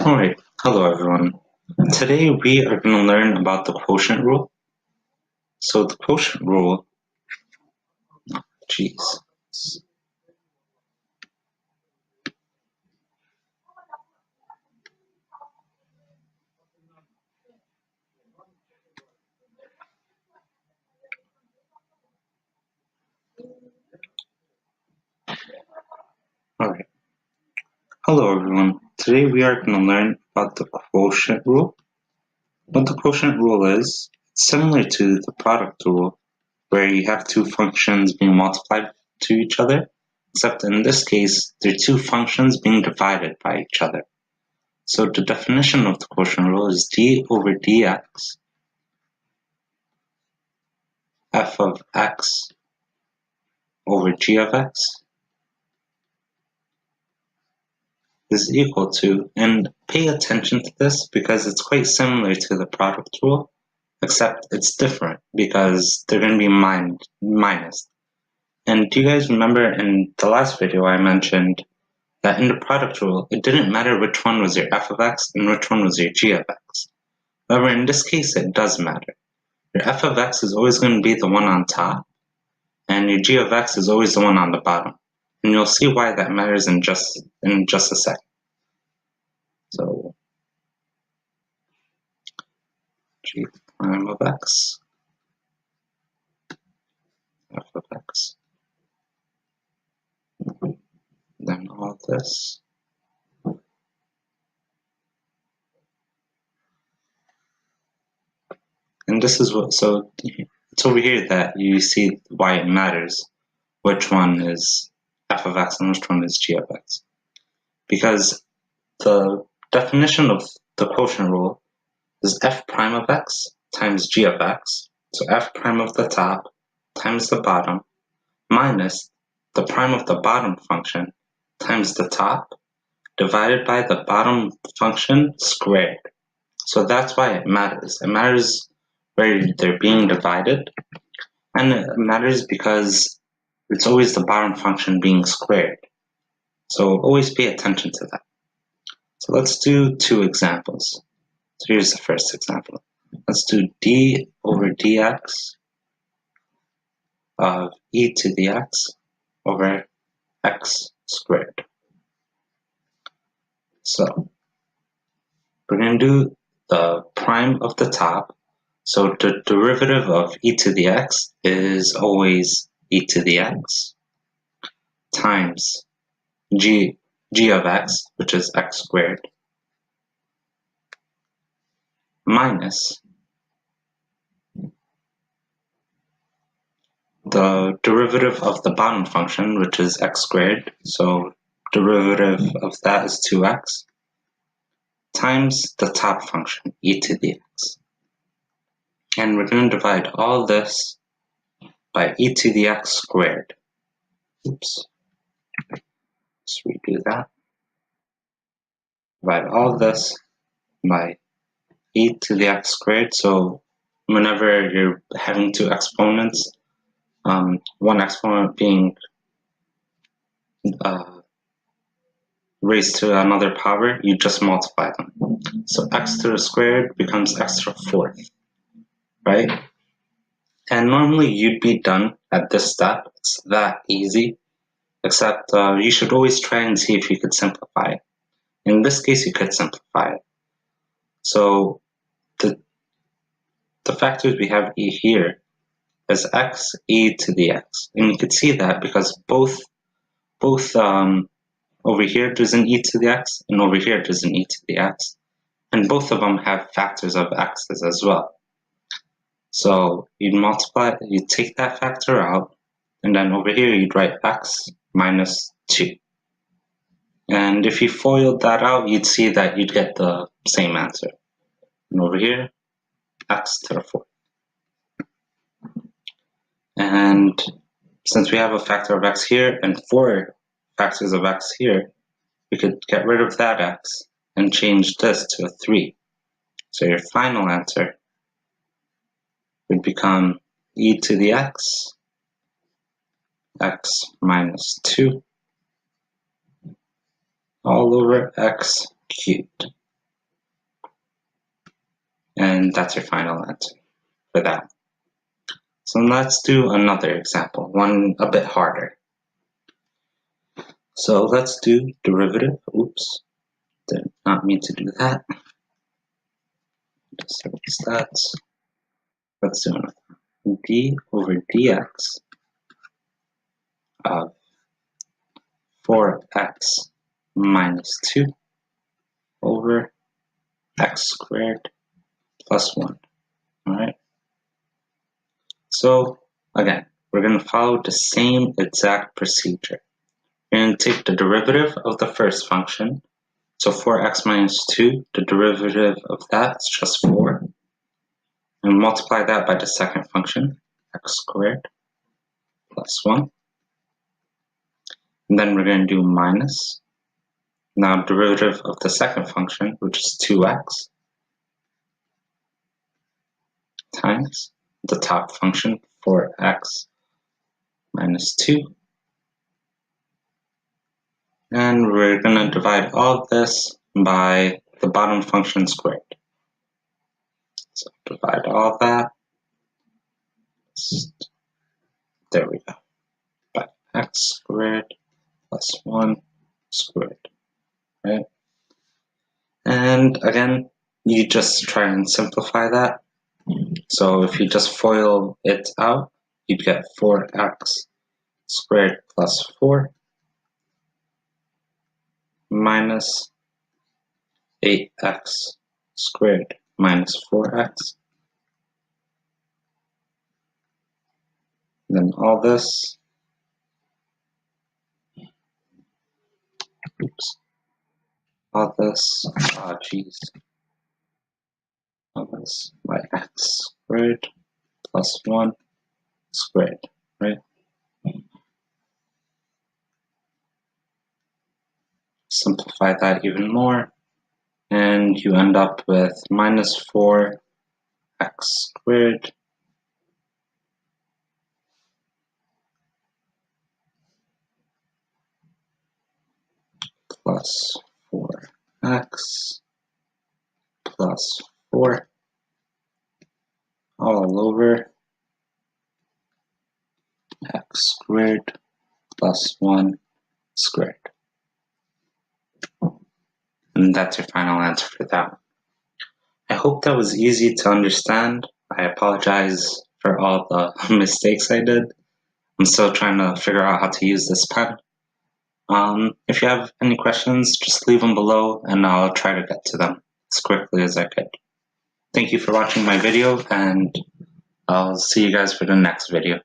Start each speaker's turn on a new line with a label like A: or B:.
A: Alright, hello everyone. Today we are going to learn about the quotient rule. So the quotient rule, jeez. Alright, hello everyone. Today we are going to learn about the quotient rule. What the quotient rule is, it's similar to the product rule, where you have two functions being multiplied to each other, except in this case, they're two functions being divided by each other. So the definition of the quotient rule is d over dx f of x over g of x is equal to, and pay attention to this because it's quite similar to the product rule, except it's different because they're going to be minus. And do you guys remember in the last video I mentioned that in the product rule, it didn't matter which one was your f of x and which one was your g of x. However, in this case, it does matter. Your f of x is always going to be the one on top, and your g of x is always the one on the bottom. And you'll see why that matters in just a second. So g prime of x, f of x, then all this. And this is what, so it's over here that you see why it matters which one is f of x and which one is g of x. Because the definition of the quotient rule is f prime of x times g of x, so f prime of the top times the bottom, minus the prime of the bottom function times the top, divided by the bottom function squared. So that's why it matters. It matters where they're being divided, and it matters because it's always the bottom function being squared. So always pay attention to that. So let's do two examples. So here's the first example. Let's do d over dx of e to the x over x squared. So we're going to do the prime of the top. So the derivative of e to the x is always e to the x times g of x, which is x squared, minus the derivative of the bottom function, which is x squared, so derivative of that is 2x, times the top function, e to the x. And we're going to divide all this by e to the x squared. Oops. Let's redo that. Divide all this by e to the x squared. So whenever you're having two exponents, one exponent being raised to another power, you just multiply them. So x to the squared becomes x to the fourth, right? And normally you'd be done at this step. It's that easy, except you should always try and see if you could simplify it. In this case, you could simplify it. So the factors we have e here is x e to the x, and you could see that because both over here there's an e to the x, and over here there's an e to the x, and both of them have factors of x's as well. So you'd multiply, you'd take that factor out, and then over here you'd write x minus 2. And if you FOILed that out, you'd see that you'd get the same answer. And over here, x to the 4th. And since we have a factor of x here and 4 factors of x here, we could get rid of that x and change this to a 3. So your final answer would become e to the x minus 2 all over x cubed. And that's your final answer for that. So let's do another example, one a bit harder. So let's do derivative. Oops, did not mean to do that. Just erase that. Let's do another. D over dx of 4x minus 2 over x squared plus 1. Alright? So, again, we're going to follow the same exact procedure. We're going to take the derivative of the first function. So 4x minus 2, the derivative of that is just 4. And multiply that by the second function, x squared plus 1. And then we're going to do minus. Now derivative of the second function, which is 2x, times the top function, 4x minus 2. And we're going to divide all of this by the bottom function squared. So divide all that. There we go. By x squared plus 1 squared. Right? And again, you just try and simplify that. So if you just FOIL it out, you'd get 4x squared plus 4 minus 8x squared minus 4x. Then all this, all this by x squared plus 1 squared, right? Simplify that even more, and you end up with minus 4x squared plus 4x plus 4 all over x squared plus 1 squared. And that's your final answer for that. I hope that was easy to understand. I apologize for all the mistakes I did. I'm still trying to figure out how to use this pen. If you have any questions, just leave them below and I'll try to get to them as quickly as I could. Thank you for watching my video, and I'll see you guys for the next video.